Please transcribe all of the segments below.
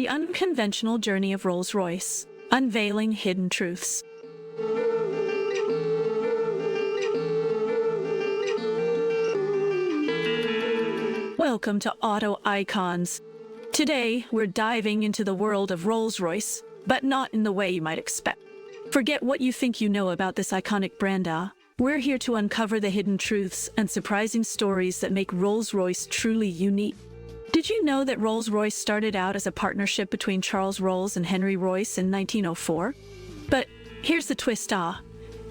The Unconventional Journey of Rolls-Royce, Unveiling Hidden Truths. Welcome to Auto Icons. Today, we're diving into the world of Rolls-Royce, but not in the way you might expect. Forget what you think you know about this iconic brand. We're here to uncover the hidden truths and surprising stories that make Rolls-Royce truly unique. Did you know that Rolls-Royce started out as a partnership between Charles Rolls and Henry Royce in 1904? But here's the twist,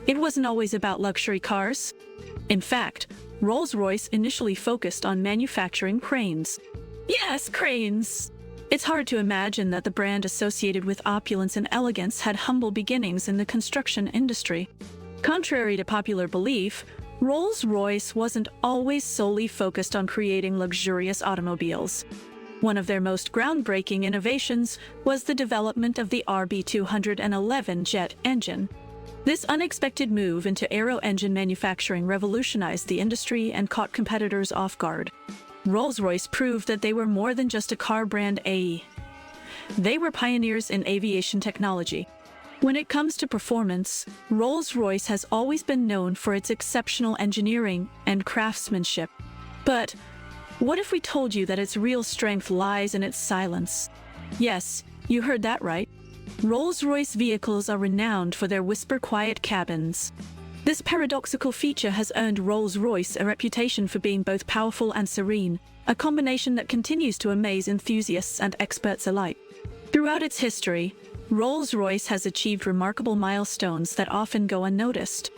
it wasn't always about luxury cars. In fact, Rolls-Royce initially focused on manufacturing cranes. Yes, cranes! It's hard to imagine that the brand associated with opulence and elegance had humble beginnings in the construction industry. Contrary to popular belief, Rolls-Royce wasn't always solely focused on creating luxurious automobiles. One of their most groundbreaking innovations was the development of the RB211 jet engine. This unexpected move into aero engine manufacturing revolutionized the industry and caught competitors off guard. Rolls-Royce proved that they were more than just a car brand. They were pioneers in aviation technology. When it comes to performance, Rolls-Royce has always been known for its exceptional engineering and craftsmanship. But what if we told you that its real strength lies in its silence? Yes, you heard that right. Rolls-Royce vehicles are renowned for their whisper-quiet cabins. This paradoxical feature has earned Rolls-Royce a reputation for being both powerful and serene, a combination that continues to amaze enthusiasts and experts alike. Throughout its history, Rolls-Royce has achieved remarkable milestones that often go unnoticed.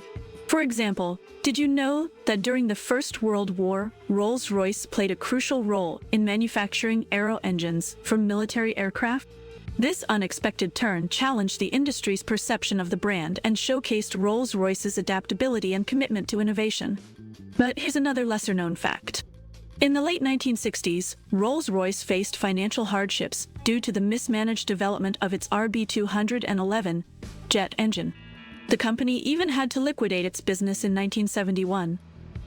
For example, did you know that during the First World War, Rolls-Royce played a crucial role in manufacturing aero engines for military aircraft? This unexpected turn challenged the industry's perception of the brand and showcased Rolls-Royce's adaptability and commitment to innovation. But here's another lesser-known fact. In the late 1960s, Rolls-Royce faced financial hardships due to the mismanaged development of its RB211 jet engine. The company even had to liquidate its business in 1971.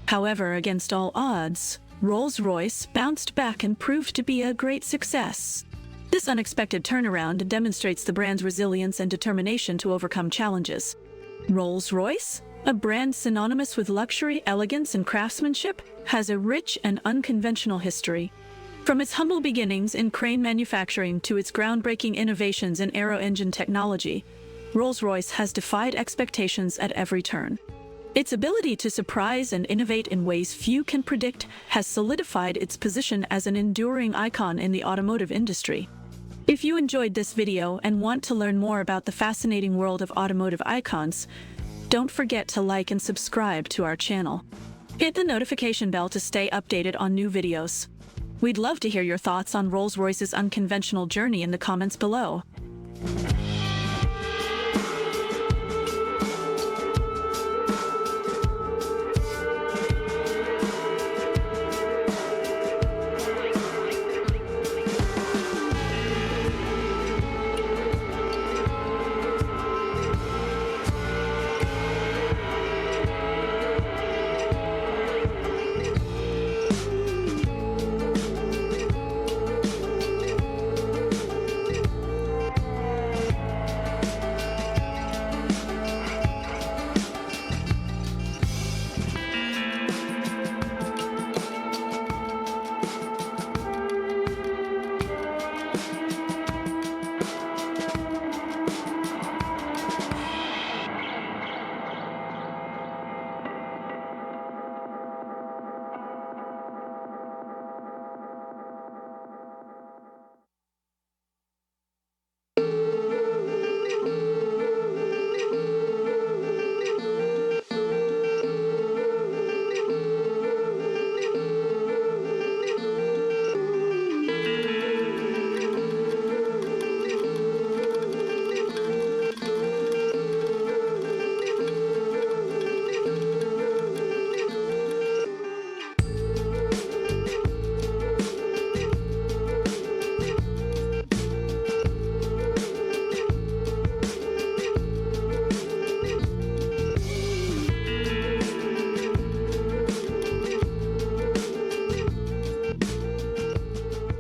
However, against all odds, Rolls-Royce bounced back and proved to be a great success. This unexpected turnaround demonstrates the brand's resilience and determination to overcome challenges. Rolls-Royce, a brand synonymous with luxury, elegance, and craftsmanship, has a rich and unconventional history. From its humble beginnings in crane manufacturing to its groundbreaking innovations in aero engine technology, Rolls-Royce has defied expectations at every turn. Its ability to surprise and innovate in ways few can predict has solidified its position as an enduring icon in the automotive industry. If you enjoyed this video and want to learn more about the fascinating world of automotive icons, don't forget to like and subscribe to our channel. Hit the notification bell to stay updated on new videos. We'd love to hear your thoughts on Rolls-Royce's unconventional journey in the comments below.